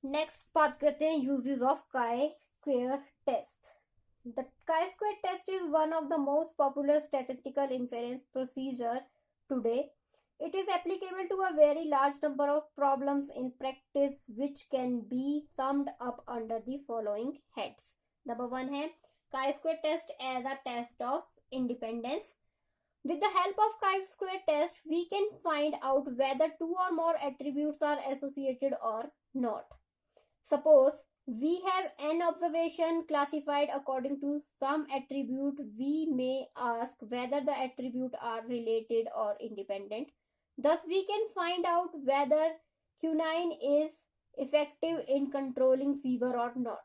Next बात करते हैं uses of chi square test. The chi-square test is one of the most popular statistical inference procedure today. It is applicable to a very large number of problems in practice, which can be summed up under the following heads. Number one है chi-square test as a test of independence. With the help of chi-square test, we can find out whether two or more attributes are associated or not. Suppose we have an observation classified according to some attribute. We may ask whether the attribute are related or independent. Thus, we can find out whether quinine is effective in controlling fever or not,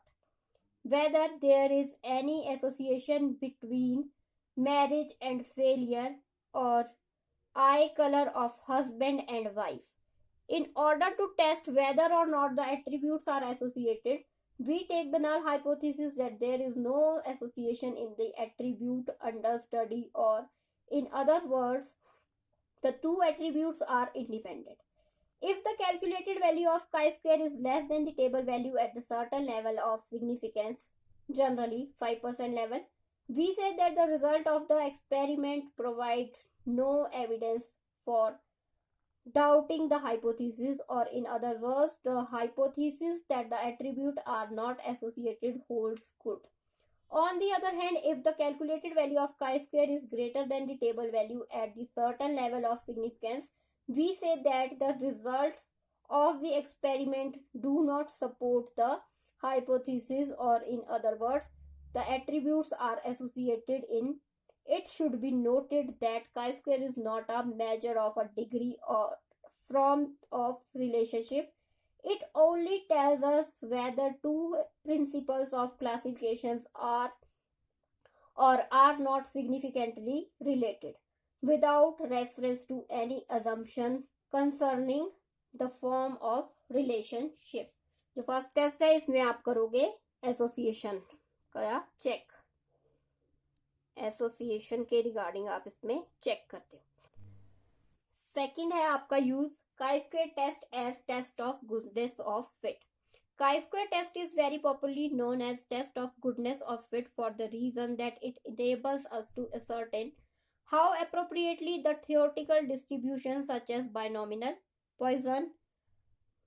whether there is any association between marriage and failure, or eye color of husband and wife. In order to test whether or not the attributes are associated, we take the null hypothesis that there is no association in the attribute under study, or in other words, the two attributes are independent. If the calculated value of chi-square is less than the table value at the certain level of significance, generally 5% level, we say that the result of the experiment provides no evidence for doubting the hypothesis, or in other words, the hypothesis that the attributes are not associated holds good. On the other hand, if the calculated value of chi-square is greater than the table value at the certain level of significance, we say that the results of the experiment do not support the hypothesis, or in other words, the attributes are associated in. It should be noted that chi-square is not a measure of a degree or form of relationship. It only tells us whether two principles of classifications are or are not significantly related, without reference to any assumption concerning the form of relationship. जो first test है इसमें आप करोगे association का check. Association के regarding आप इसमें check करते हो. सेकंड है आपका use chi-square test as test of goodness of fit. Chi-square test is very popularly known as test of goodness of fit for the reason that it enables us to ascertain how appropriately the theoretical distributions such as binomial, Poisson,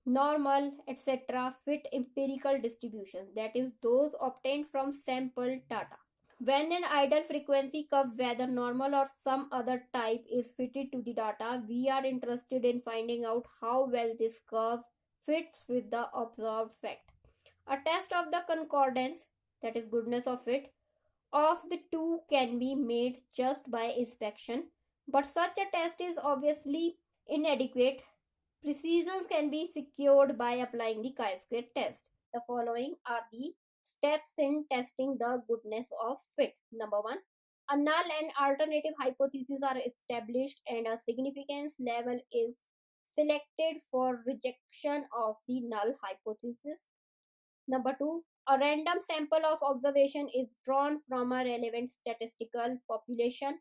normal, etc. fit empirical distributions, that is those obtained from sample data. When an ideal frequency curve, whether normal or some other type, is fitted to the data, we are interested in finding out how well this curve fits with the observed fact. A test of the concordance, that is goodness of fit, of the two can be made just by inspection, but such a test is obviously inadequate. Precision can be secured by applying the chi-square test. The following are the steps in testing the goodness of fit. Number one, a null and alternative hypotheses are established and a significance level is selected for rejection of the null hypothesis. Number two, a random sample of observation is drawn from a relevant statistical population.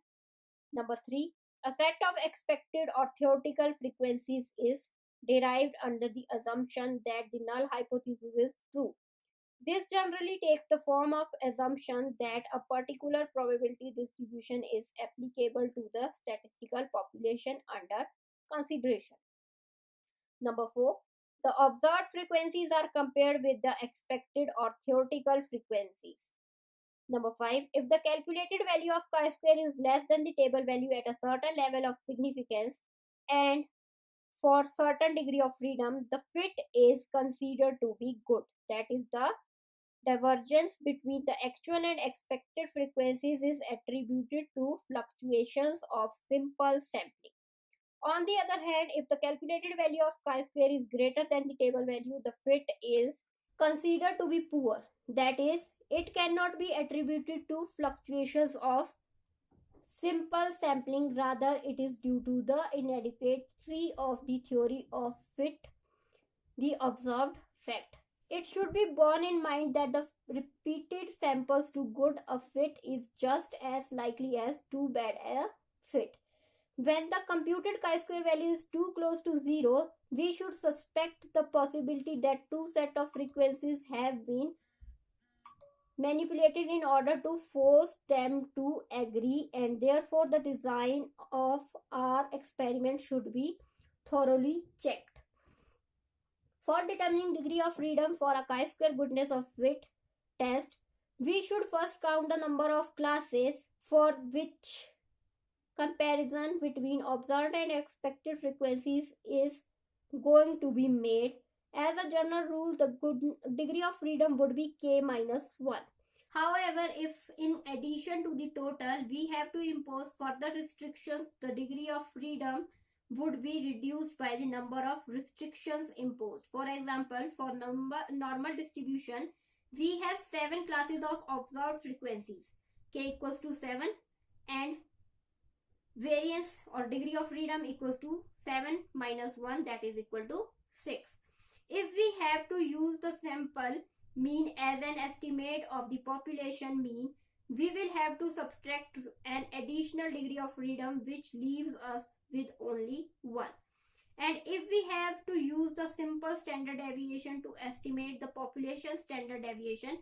Number three, a set of expected or theoretical frequencies is derived under the assumption that the null hypothesis is true. This generally takes the form of assumption that a particular probability distribution is applicable to the statistical population under consideration. Number four, the observed frequencies are compared with the expected or theoretical frequencies. Number five, if the calculated value of chi-square is less than the table value at a certain level of significance and for certain degree of freedom, the fit is considered to be good. That is, the divergence between the actual and expected frequencies is attributed to fluctuations of simple sampling. On the other hand, if the calculated value of chi-square is greater than the table value, the fit is considered to be poor. That is, it cannot be attributed to fluctuations of simple sampling. Rather, it is due to the inadequacy of the theory of fit, the observed fact. It should be borne in mind that the repeated samples to good a fit is just as likely as too bad a fit. When the computed chi-square value is too close to 0, we should suspect the possibility that two sets of frequencies have been manipulated in order to force them to agree, and therefore the design of our experiment should be thoroughly checked. For determining degree of freedom for a chi-square goodness of fit test, we should first count the number of classes for which comparison between observed and expected frequencies is going to be made. As a general rule, the degree of freedom would be k minus 1. However, if in addition to the total we have to impose further restrictions, the degree of freedom would be reduced by the number of restrictions imposed. For example, for normal distribution, we have 7 classes of observed frequencies, k equals to 7, and variance or degree of freedom equals to 7 minus 1, that is equal to 6. If we have to use the sample mean as an estimate of the population mean, we will have to subtract an additional degree of freedom, which leaves us with only 1. And if we have to use the simple standard deviation to estimate the population standard deviation,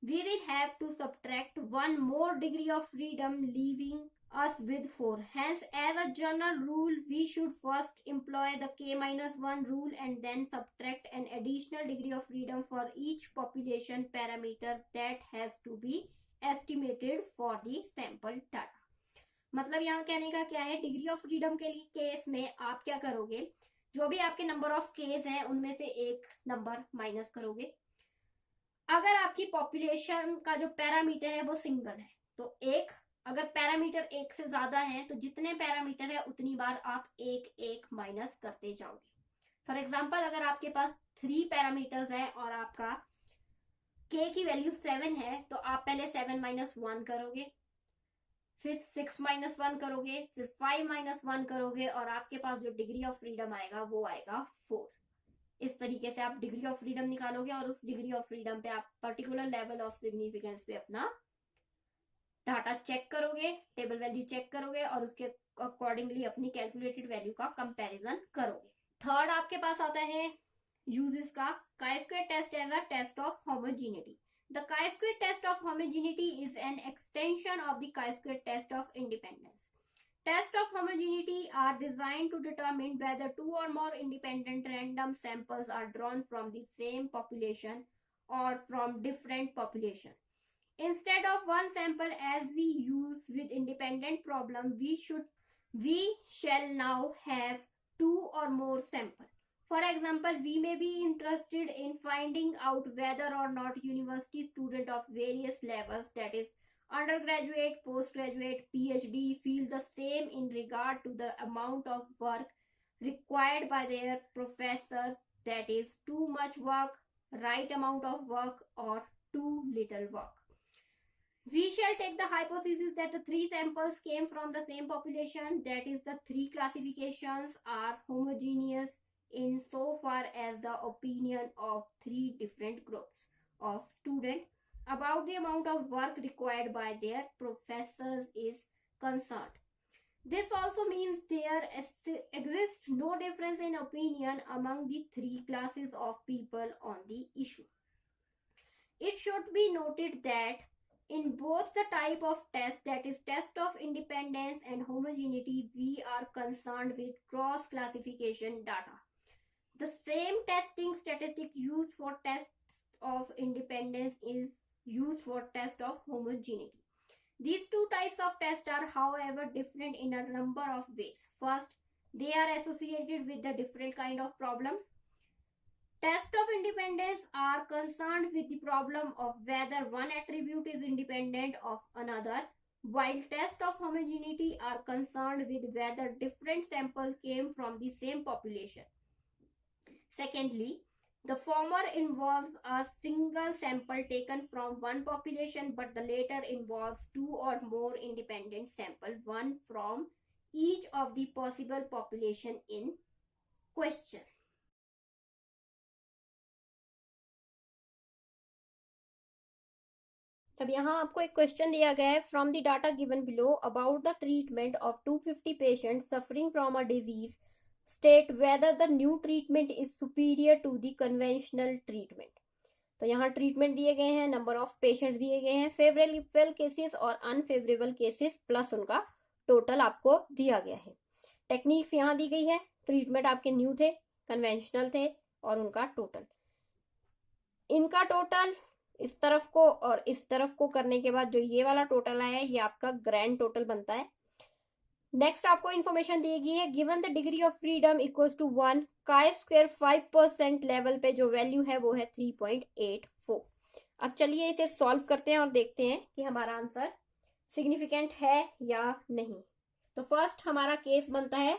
we will have to subtract one more degree of freedom, leaving us with 4. Hence, as a general rule, we should first employ the k minus 1 rule and then subtract an additional degree of freedom for each population parameter that has to be estimated for the sample data. मतलब यहाँ कहने का क्या है, degree of freedom के लिए case में आप क्या करोगे, जो भी आपके नंबर ऑफ केस हैं उनमें से एक नंबर माइनस करोगे. अगर आपकी पॉपुलेशन का जो पैरामीटर है वो सिंगल है, तो एक, अगर पैरामीटर एक से ज्यादा है तो जितने पैरामीटर है उतनी बार आप एक एक माइनस करते जाओगे. फॉर एग्जांपल, अगर आपके पास 3 पैरामीटर्स हैं और आपका k की वैल्यू 7 है, तो आप पहले 7 माइनस 1 करोगे, फिर 6 माइनस 1 करोगे, फिर 5 माइनस 1 करोगे, और आपके पास जो डिग्री ऑफ फ्रीडम आएगा वो आएगा 4. इस तरीके से आप डिग्री ऑफ फ्रीडम निकालोगे और उस डिग्री ऑफ फ्रीडम पे आप पर्टिकुलर लेवल ऑफ सिग्निफिकेंस पे अपना डाटा चेक करोगे, टेबल वैल्यू चेक करोगे और उसके अकॉर्डिंगली अपनी कैलकुलेटेड वैल्यू का कंपैरिजन करोगे. थर्ड आपके पास आता है यूजेस का chi-square test as a test of homogeneity. The chi-square test of homogeneity is an extension of the chi-square test of independence. Tests of homogeneity are designed to determine whether 2 or more independent random samples are drawn from the same population or from different populations. Instead of one sample as we use with independent problem, we shall now have 2 or more samples. For example, we may be interested in finding out whether or not university students of various levels, that is undergraduate, postgraduate, PhD, feel the same in regard to the amount of work required by their professors, that is too much work, right amount of work, or too little work. We shall take the hypothesis that the 3 samples came from the same population, that is the 3 classifications are homogeneous in so far as the opinion of 3 different groups of students about the amount of work required by their professors is concerned. This also means there exists no difference in opinion among the 3 classes of people on the issue. It should be noted that in both the type of test, that is test of independence and homogeneity, we are concerned with cross classification data. The same testing statistic used for tests of independence is used for test of homogeneity. These 2 types of tests are, however, different in a number of ways. First, they are associated with the different kind of problems. Tests of independence are concerned with the problem of whether one attribute is independent of another, while tests of homogeneity are concerned with whether different samples came from the same population. Secondly, the former involves a single sample taken from one population, but the latter involves 2 or more independent samples, one from each of the possible population in question. अब यहाँ आपको एक question दिया गया है, from the data given below about the treatment of 250 patient suffering from a disease state whether the new treatment is superior to the conventional treatment. तो यहाँ treatment दिए गए हैं, नंबर ऑफ पेशेंट दिए गए हैं, फेवरेबल केसेस और unfavourable cases plus उनका टोटल आपको दिया गया है। टेक्निक्स यहाँ दी गई है, ट्रीटमेंट आपके न्यू थे, कन्वेंशनल थे और उनका टोटल। इनका टोटल इस तरफ को और इस तरफ को करने के बाद जो ये वाला टोटल आया है ये आपका ग्रैंड टोटल बनता है। नेक्स्ट आपको इन्फॉर्मेशन दी गई है, given the degree of freedom equals to 1, chi square 5% level पे जो वैल्यू है वो है 3.84। अब चलिए इसे सॉल्व करते हैं और देखते हैं कि हमारा आंसर सिग्निफिकेंट है या नहीं। तो फर्स्ट हमारा केस बनता है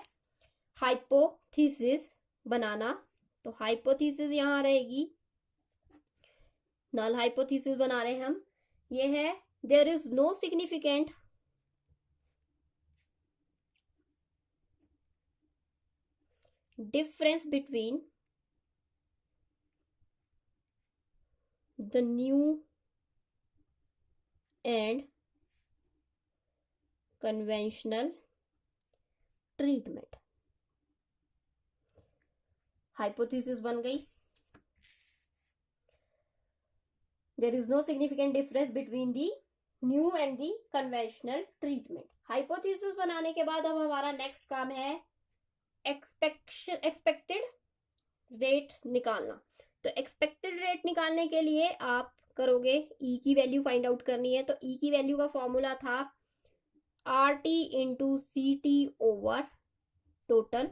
हाइपोथेसिस बनाना। तो हाइपोथेसिस यहां रहेगी, नल हाइपोथेसिस बना रहे हैं हम। ये है there is no significant difference between the new and conventional treatment। Hypothesis बन गई, there is no significant difference between the new and the conventional treatment। Hypothesis बनाने के बाद अब हमारा नेक्स्ट काम है एक्सपेक्टेड रेट निकालना। तो एक्सपेक्टेड रेट निकालने के लिए आप करोगे ई की वैल्यू फाइंड आउट करनी है। तो ई की वैल्यू का फॉर्मूला था R T into C T over total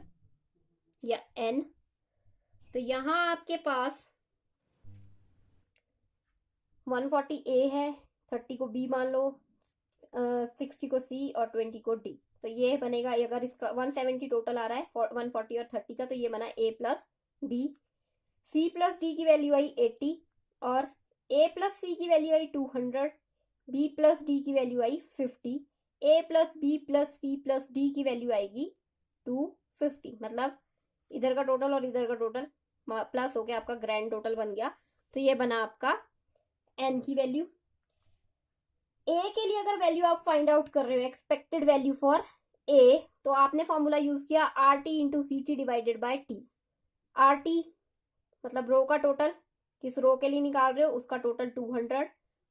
या एन। तो यहां आपके पास 140 ए है, 30 को बी मान लो, 60 को सी और 20 को डी। तो ये बनेगा, अगर इसका 170 टोटल आ रहा है 140 और 30 का, तो ये बना A plus B. C plus D की वैल्यू आई 80 और ए प्लस सी की वैल्यू आई 200, बी प्लस डी की वैल्यू आई 50, A plus B plus C plus D की वैल्यू आएगी 250। मतलब इधर का टोटल और इधर का टोटल प्लस होके आपका ग्रैंड टोटल बन गया। तो ये बना आपका एन की वैल्यू। ए के लिए अगर वैल्यू आप फाइंड आउट कर रहे हो एक्सपेक्टेड वैल्यू फॉर ए, तो आपने फॉर्मूला यूज किया R T into C T divided by T. R T मतलब रो का टोटल, किस रो के लिए निकाल रहे हो उसका टोटल 200,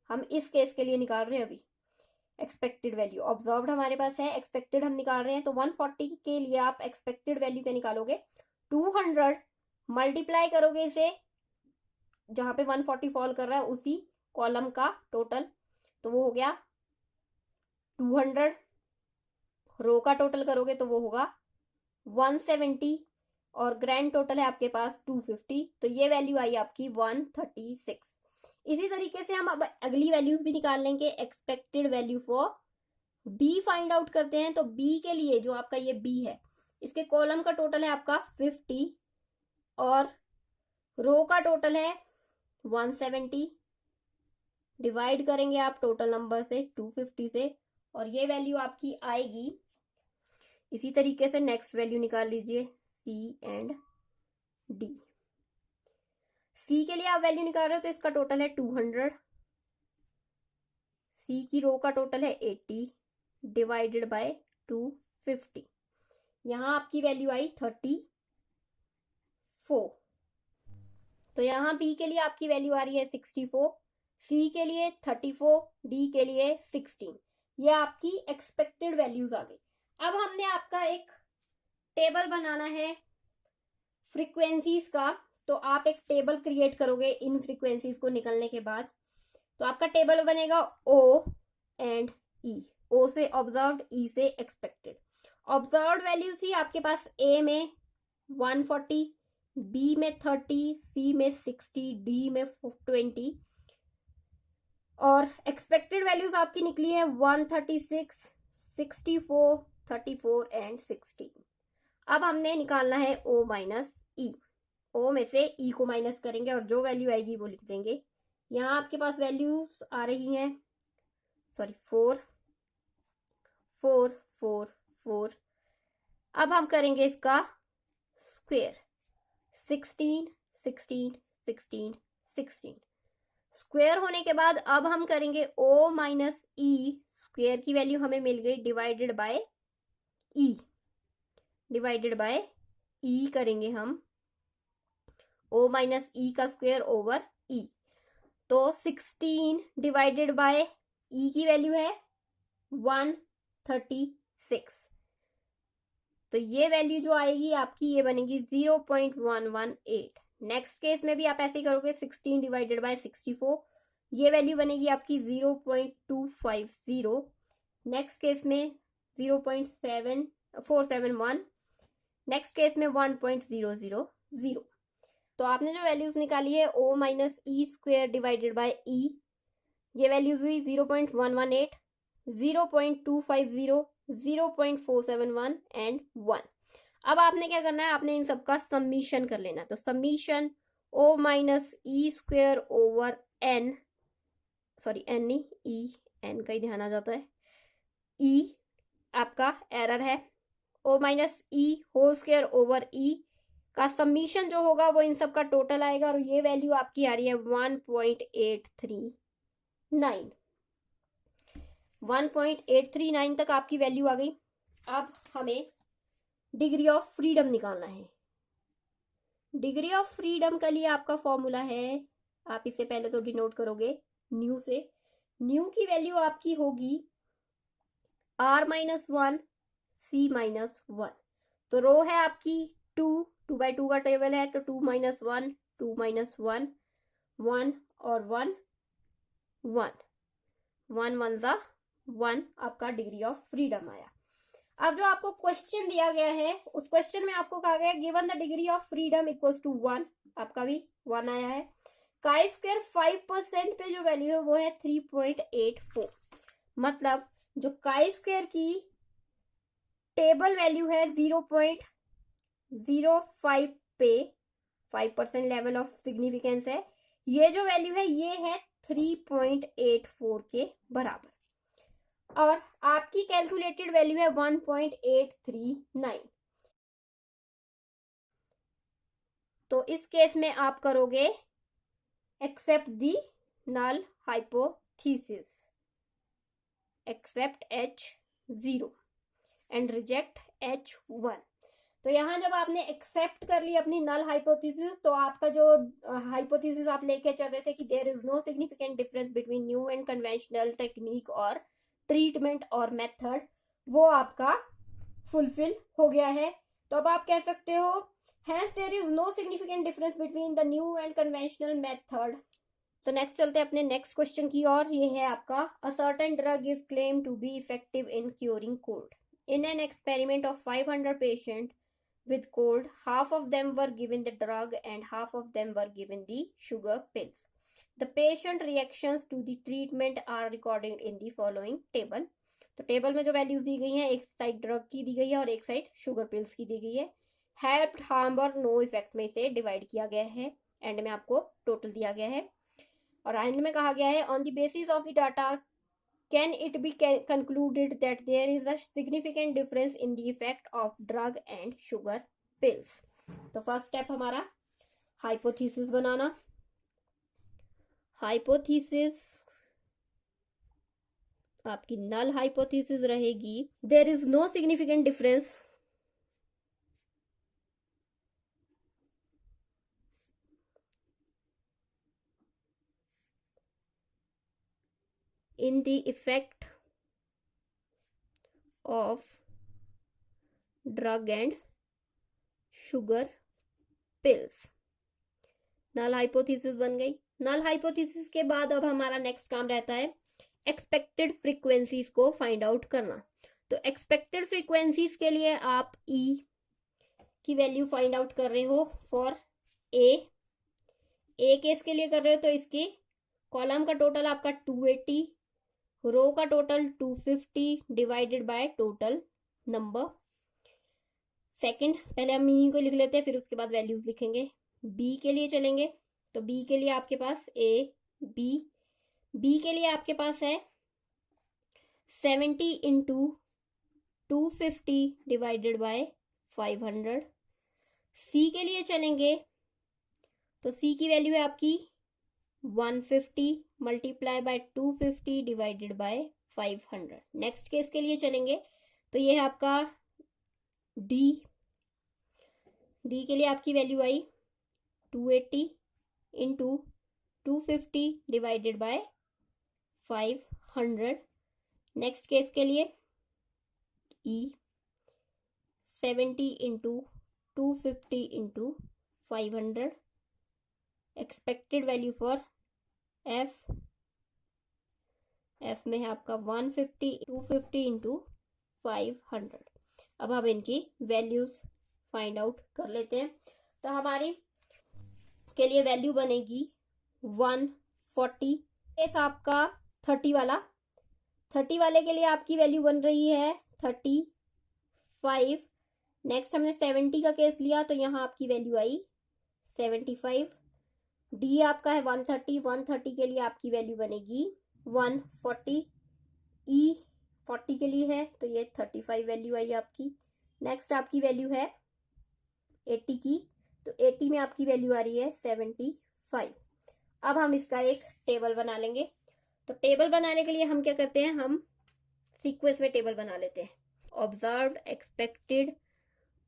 हम इस केस के लिए निकाल रहे हैं अभी। एक्सपेक्टेड वैल्यू ऑब्जर्व्ड हमारे पास है, एक्सपेक्टेड हम निकाल रहे हैं। तो 140 के लिए आप एक्सपेक्टेड वैल्यू क्या निकालोगे, 200 मल्टीप्लाई करोगे इसे जहां पे 140 फॉल कर रहा है उसी कॉलम का टोटल, तो वो हो गया 200। रो का टोटल करोगे तो वो होगा 170 और ग्रैंड टोटल है आपके पास 250। तो ये वैल्यू आई आपकी 136। इसी तरीके से हम अब अगली वैल्यूज भी निकाल लेंगे। Expected value for B find out करते हैं। तो बी के लिए जो आपका ये बी है, इसके कॉलम का टोटल है आपका 50 और रो का टोटल है 170। डिवाइड करेंगे आप टोटल नंबर से 250 से और ये वैल्यू आपकी आएगी। इसी तरीके से नेक्स्ट वैल्यू निकाल लीजिए सी एंड डी। सी के लिए आप वैल्यू निकाल रहे हो तो इसका टोटल है 200, सी की रो का टोटल है 80 डिवाइडेड बाय 250। यहां आपकी वैल्यू आई 34। तो यहां बी के लिए आपकी वैल्यू आ रही है 64, सी के लिए 34, डी के लिए 16। ये आपकी एक्सपेक्टेड वैल्यूज आ गई। अब हमने आपका एक टेबल बनाना है फ्रीक्वेंसीज का। तो आप एक टेबल क्रिएट करोगे इन फ्रीक्वेंसीज को निकलने के बाद। तो आपका टेबल बनेगा ओ एंड ई, ओ से ऑब्जर्व्ड, ई से एक्सपेक्टेड। ऑब्जर्व्ड वैल्यूज ही आपके पास ए में 140, बी में 30, सी में 60, डी में 20 और एक्सपेक्टेड वैल्यूज आपकी निकली है 136, 64, 34 एंड 16। अब हमने निकालना है ओ माइनस ई। ओ में से ई को माइनस करेंगे और जो वैल्यू आएगी वो लिख देंगे। यहां आपके पास वैल्यूज आ रही हैं 4 4 4 4। अब हम करेंगे इसका स्क्वायर 16 16 16 16। स्क्वायर होने के बाद अब हम करेंगे ओ माइनस ई, स्क्वायर की वैल्यू हमें मिल गई divided by E, divided by E करेंगे हम ओ माइनस ई का स्क्वायर ओवर ई। तो 16 डिवाइडेड बाय ई की वैल्यू है 136, तो ये वैल्यू जो आएगी आपकी ये बनेगी 0.118। नेक्स्ट केस में भी आप ऐसे ही करोगे, 16 डिवाइडेड बाय 64, ये वैल्यू बनेगी आपकी 0.250। नेक्स्ट केस में 0.7471, नेक्स्ट केस में 1.000। तो आपने जो वैल्यूज निकाली है O minus E square divided by E, ये वैल्यूज हुई 0.118, 0.250, 0.471 एंड 1। अब आपने क्या करना है, आपने इन सबका समीशन कर लेना। तो summation O minus E square over N, sorry N नहीं, ई, एन का ही ध्यान आ जाता है, ई आपका एरर है, O minus E whole square over ई का समीशन जो होगा वो इन सब का टोटल आएगा, और ये वैल्यू आपकी आ रही है 1.839। 1.839 तक आपकी वैल्यू आ गई। अब हमें डिग्री ऑफ फ्रीडम निकालना है। डिग्री ऑफ फ्रीडम के लिए आपका फॉर्मूला है, आप इसे पहले तो डिनोट करोगे न्यू से। न्यू की वैल्यू आपकी होगी r-1 c-1। तो रो है आपकी 2 by 2 का टेबल है, तो 2 - 1 2 - 1 1 और 1 1 1 1 ज़ा 1 आपका डिग्री ऑफ फ्रीडम आया। अब जो आपको क्वेश्चन दिया गया है उस क्वेश्चन में आपको कहा गया given the degree of freedom equals to 1, आपका भी 1 आया है। काई स्क्वायर 5% पे जो वैल्यू है वो है 3.84, मतलब जो काई स्क्वायर की टेबल वैल्यू है 0.05 पे 5% लेवल ऑफ सिग्निफिकेंस है, ये जो वैल्यू है ये है 3.84 के बराबर, और आपकी कैलकुलेटेड वैल्यू है 1.839। तो इस केस में आप करोगे accept the null hypothesis, accept H0 and reject H1। तो यहां जब आपने एक्सेप्ट कर ली अपनी नल हाइपोथेसिस, तो आपका जो हाइपोथेसिस आप लेके चल रहे थे कि there is no significant difference between new and conventional technique और ट्रीटमेंट और मेथड, वो आपका फुलफिल हो गया है। तो अब आप कह सकते हो hence there is no significant difference between the new and conventional method. तो नेक्स्ट चलते हैं अपने नेक्स्ट क्वेश्चन की ओर। ये है आपका a certain drug is claim to be effective in curing cold. In an experiment of 500 patient with cold, half of them were given the drug and half of them were given the sugar pills. The patient reactions to the treatment are recorded in the following table. तो table में जो values दी गई हैं, एक side drug की दी गई है और एक साइड शुगर पिल्स की दी गई है। हेल्प, हार्म और नो इफेक्ट में से डिवाइड किया गया है। एंड में आपको टोटल दिया गया है, और एंड में कहा गया है on the basis of the data can it be concluded that there is a significant difference in the effect of drug and sugar pills। तो फर्स्ट स्टेप हमारा हाइपोथेसिस बनाना। हाइपोथेसिस आपकी नल हाइपोथेसिस रहेगी there is no significant difference in the effect of drug and sugar pills। Null hypothesis बन गई। Null hypothesis के बाद अब हमारा नेक्स्ट काम रहता है एक्सपेक्टेड फ्रीक्वेंसीज को फाइंड आउट करना। तो एक्सपेक्टेड फ्रीक्वेंसीज के लिए आप ई की वैल्यू फाइंड आउट कर रहे हो फॉर ए केस के लिए कर रहे हो, तो इसके कॉलम का टोटल आपका 280, रो का total 250 divided by total number. Second, पहले हम मीनिंग को लिख लेते हैं, फिर उसके बाद वैल्यूज लिखेंगे। बी के लिए चलेंगे, तो बी के लिए आपके पास बी के लिए आपके पास है 70 इंटू 250 डिवाइडेड बाय 500। सी के लिए चलेंगे, तो सी की वैल्यू है आपकी 150 multiply by 250 divided by 500। Next case के लिए चलेंगे तो ये है आपका डी। डी के लिए आपकी value I 280 into 250 divided by 500। Next case के लिए ई 70 into 250 into 500। Expected value for F में है आपका 150 250 इंटू 500। अब हम इनकी वैल्यूज फाइंड आउट कर लेते हैं। तो हमारी के लिए वैल्यू बनेगी 140। इस आपका 30 वाले के लिए आपकी वैल्यू बन रही है 35। नेक्स्ट हमने 70 का केस लिया तो यहाँ आपकी वैल्यू आई 75। डी आपका है 130 के लिए आपकी वैल्यू बनेगी 140। ई 40 के लिए है तो ये 35 वैल्यू आई आपकी। नेक्स्ट आपकी वैल्यू है 80 की, तो 80 में आपकी वैल्यू आ रही है 75। अब हम इसका एक टेबल बना लेंगे। तो टेबल बनाने के लिए हम क्या करते हैं, हम सीक्वेंस में टेबल बना लेते हैं। ऑब्जर्व्ड, एक्सपेक्टेड,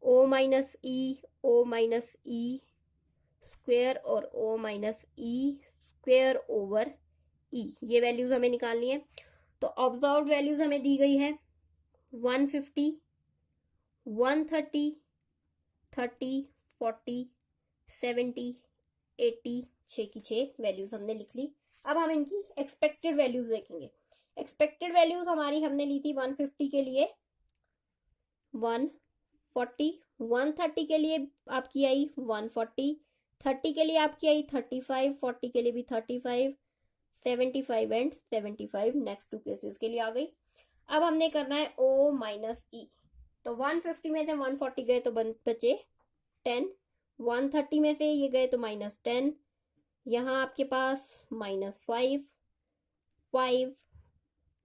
ओ माइनस ई स्क्वेयर और ओ माइनस ई स्क्वेयर ओवर ई, ये वैल्यूज हमें निकालनी है। तो ऑब्जर्व्ड वैल्यूज हमें दी गई है 150, 130, 30, 40, 70, 80, 6 की 6 वैल्यूज हमने लिख ली। अब हम इनकी एक्सपेक्टेड वैल्यूज देखेंगे। एक्सपेक्टेड वैल्यूज हमारी हमने ली थी 150 के लिए 140, 130 के लिए आपकी आई 140, 30 के लिए आपकी आई 35, 40 के लिए भी 35, 75 एंड 75 नेक्स्ट 2 केसेस के लिए आ गई। अब हमने करना है ओ माइनस ई। तो 150 में से 140 गए तो बचे 10, 130 में से ये गए तो -10, यहाँ आपके पास -5, 5,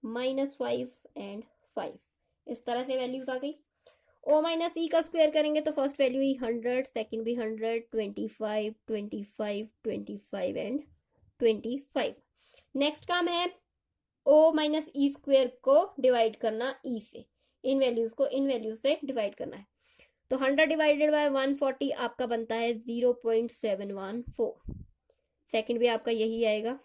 -5 एंड 5, इस तरह से वैल्यूज आ गई। ओ माइनस ई का स्क्वायर करेंगे तो फर्स्ट वैल्यू ही 100, सेकंड भी 100, 25, 25, 25 एंड 25। नेक्स्ट काम है ओ माइनस ई स्क्वायर को डिवाइड करना ई से, इन वैल्यूज को इन वैल्यूज से डिवाइड करना है। तो 100 डिवाइडेड बाय 140 आपका बनता है 0.714। सेकंड भी आपका यही आएगा।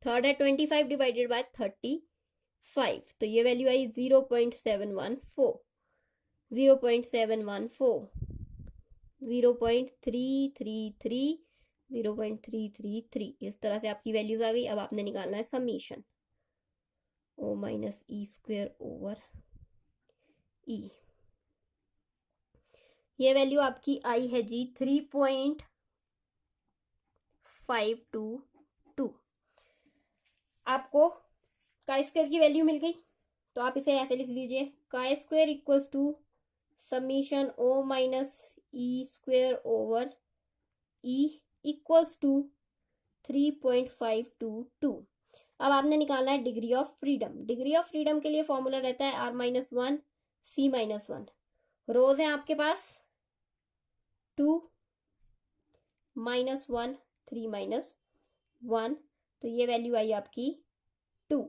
थर्ड है 25 डिवाइडेड बाय 35, तो ये वैल्यू आई 0.714, 0.714, 0.333, 0.333, इस तरह से आपकी वैल्यूज आ गई। अब आपने निकालना है summation O minus E square over ई। ये वैल्यू आपकी आई है जी 3.522। आपको का स्क्वायर की वैल्यू मिल गई तो आप इसे ऐसे लिख लीजिए, chi square equals to summation O minus E square over E equals to 3.522। अब आपने निकालना है degree of freedom. Degree of freedom के लिए फॉर्मूला रहता है r-1 c-1। रोज है आपके पास 2 -1 3 -1, तो ये वैल्यू आई आपकी 2।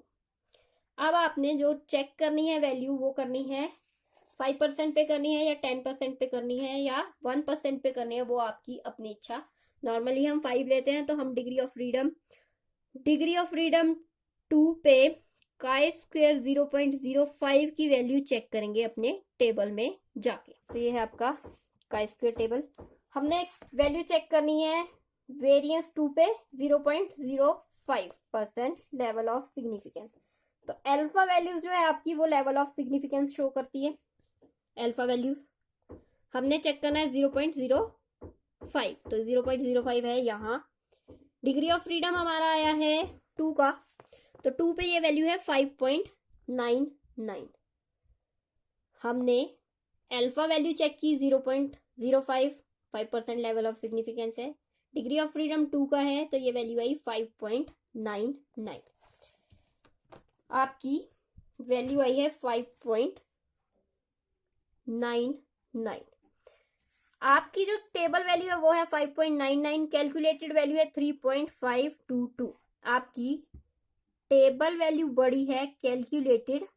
अब आपने जो चेक करनी है वैल्यू वो करनी है 5% पे करनी है या 10% पे करनी है या 1% पे करनी है, वो आपकी अपनी इच्छा। नॉर्मली हम 5 लेते हैं तो हम डिग्री ऑफ फ्रीडम 2 पे काय स्क्वायर 0.05 की वैल्यू चेक करेंगे अपने टेबल में जाके। तो ये है आपका काय स्क्वायर टेबल। हमने वैल्यू चेक करनी है वेरिएंस 2 पे 0.05% लेवल ऑफ सिग्निफिकेंस। तो अल्फा वैल्यूज जो है आपकी वो लेवल ऑफ सिग्निफिकेंस शो करती है। अल्फा वैल्यूज हमने चेक करना है 0.05, तो 0.05 है यहाँ। डिग्री ऑफ फ्रीडम हमारा आया है 2 का, तो 2 पे ये वैल्यू है 5.99। हमने अल्फा वैल्यू चेक की 0.05, 5% लेवल ऑफ सिग्निफिकेंस है। डिग्री ऑफ फ्रीडम 2 का है तो ये वैल्यू आई 5.99। आपकी वैल्यू आई है 5.99। आपकी जो टेबल वैल्यू है वो है 5.99, कैलकुलेटेड वैल्यू है 3.522। आपकी टेबल वैल्यू बड़ी है कैलकुलेटेड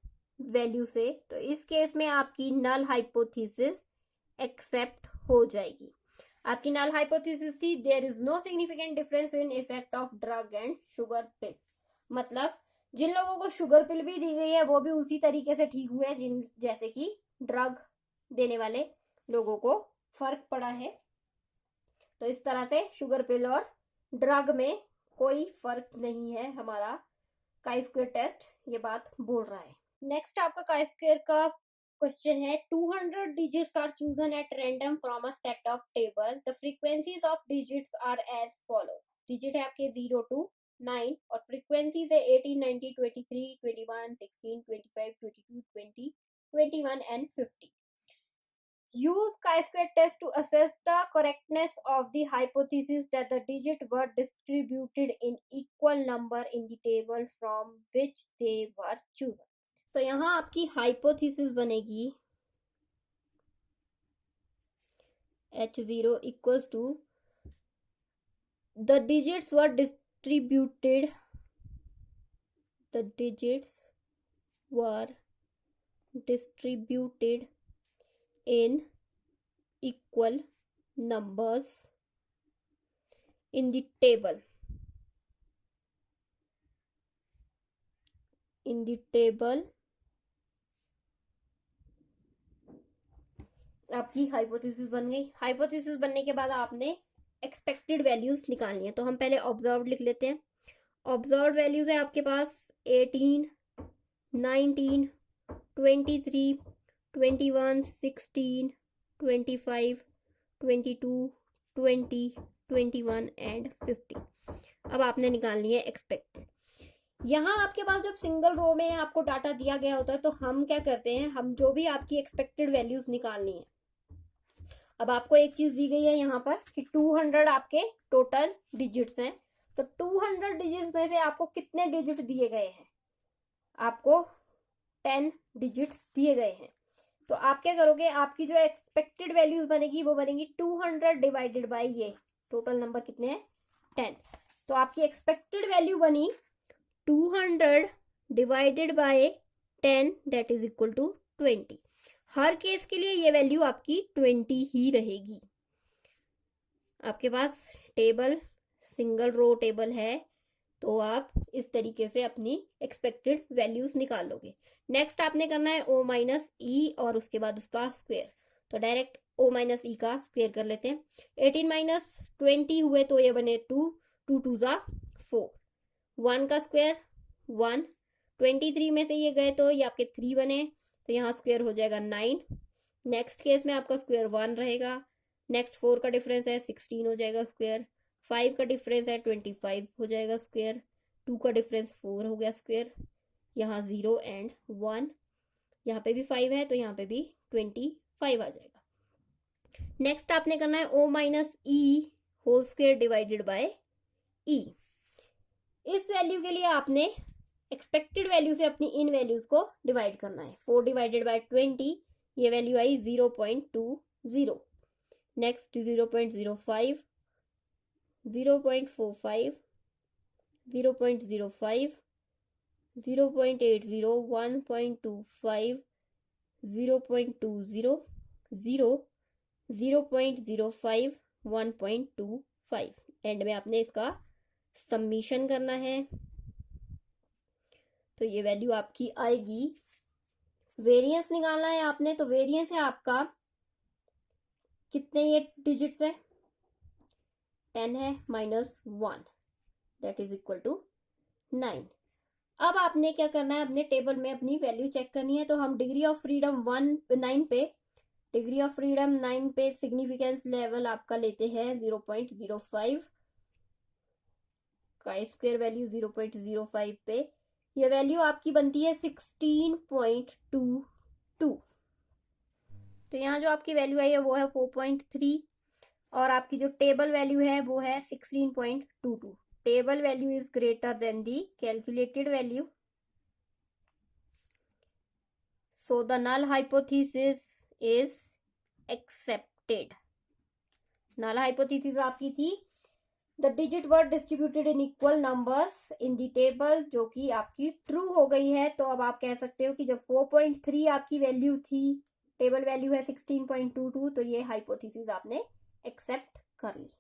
वैल्यू से, तो इस केस में आपकी नल हाइपोथेसिस एक्सेप्ट हो जाएगी। आपकी नल हाइपोथेसिस थी there is no significant difference in effect of drug and sugar pill. मतलब जिन लोगों को शुगर पिल भी दी गई है वो भी उसी तरीके से ठीक हुए जिन जैसे कि ड्रग देने वाले लोगों को फर्क पड़ा है। तो इस तरह से शुगर पिल और ड्रग में कोई फर्क नहीं है, हमारा काई स्क्वायर टेस्ट ये बात बोल रहा है। नेक्स्ट आपका काई स्क्वायर का क्वेश्चन है 200 digits are chosen at random from a set of table, the frequencies of digits are as follows. Digit है आपके 0 to 9 और फ्रीक्वेंसीज है 18, 90, 23, 21, 16, 25, 22, 20, 21 and 50। Use chi-square test to assess the correctness of the hypothesis that the digits were distributed in equal number in the table from which they were chosen. तो यहाँ आपकी hypothesis बनेगी H0 equals to the digits were distributed in equal numbers in the table आपकी hypothesis बन गई। Hypothesis बनने के बाद आपने एक्सपेक्टेड वैल्यूज निकालनी है, तो हम पहले ऑब्जर्व्ड लिख लेते हैं। ऑब्जर्व्ड वैल्यूज है आपके पास 18, 19, 23, 21, 16, 25, 22, 20, 21 एंड 50। अब आपने निकालनी है एक्सपेक्टेड। यहाँ आपके पास जब सिंगल रो में आपको डाटा दिया गया होता है तो हम क्या करते हैं, हम जो भी आपकी एक्सपेक्टेड वैल्यूज निकालनी है। अब आपको एक चीज दी गई है यहाँ पर कि 200 आपके टोटल डिजिट्स हैं, तो 200 डिजिट्स में से आपको कितने डिजिट दिए गए हैं, आपको 10 डिजिट्स दिए गए हैं। तो आप क्या करोगे, आपकी जो एक्सपेक्टेड वैल्यूज बनेगी वो बनेगी 200 डिवाइडेड बाय ये टोटल नंबर कितने हैं 10। तो आपकी एक्सपेक्टेड वैल्यू बनी 200 divided by 10 that is equal to 20। हर केस के लिए ये वैल्यू आपकी 20 ही रहेगी। आपके पास टेबल सिंगल रो टेबल है तो आप इस तरीके से अपनी एक्सपेक्टेड वैल्यूज निकाल लोगे। नेक्स्ट आपने करना है ओ माइनस ई और उसके बाद उसका स्क्वायर। तो डायरेक्ट ओ माइनस ई का स्क्वायर कर लेते हैं। 18 माइनस 20 हुए तो ये बने 2, 2 2 जा 4, 1 का स्क्वायर 1, 23 में से ये गए तो ये आपके 3 बने, तो यहाँ स्क्वायर हो जाएगा 9। नेक्स्ट केस में आपका स्क्वायर 1 रहेगा। नेक्स्ट 4 का डिफरेंस है 16 हो जाएगा स्क्वायर, 5 का डिफरेंस है 25 हो जाएगा स्क्वायर, 2 का डिफरेंस 4 हो गया स्क्वायर, यहाँ 0 एंड 1, यहाँ पे भी 5 है तो यहाँ पे भी 25 आ जाएगा। नेक्स्ट आपने करना है O minus E whole square divided by E. इस वैल्यू के लिए आपने एक्सपेक्टेड वैल्यू से अपनी इन वैल्यूज को डिवाइड करना है। 4 डिवाइडेड बाय 20 ये वैल्यू आई 0.20। नेक्स्ट 0.05, 0.45, 0.05, 0.80, 1.25, 0.20, 0, 0.05, 1.25। एंड में आपने इसका सबमिशन करना है तो ये वैल्यू आपकी आएगी। वेरिएंस निकालना है आपने, तो वेरिएंस है आपका कितने ये डिजिट्स है 10 है minus 1 that is equal to 9। अब आपने क्या करना है, अपने टेबल में अपनी वैल्यू चेक करनी है। तो हम डिग्री ऑफ फ्रीडम 9 पे सिग्निफिकेंस लेवल आपका लेते हैं 0.05, काई स्क्वायर वैल्यू 0.05 पे ये वैल्यू आपकी बनती है 16.22। तो यहाँ जो आपकी वैल्यू आई है वो है 4.3 और आपकी जो टेबल वैल्यू है वो है 16.22। Table value is greater than the calculated value, so the null hypothesis is accepted। Null hypothesis आपकी थी the digit were distributed in equal numbers in the table, जो कि आपकी ट्रू हो गई है। तो अब आप कह सकते हो कि जब 4.3 आपकी वैल्यू थी, टेबल वैल्यू है 16.22, तो ये हाइपोथेसिस आपने एक्सेप्ट कर ली।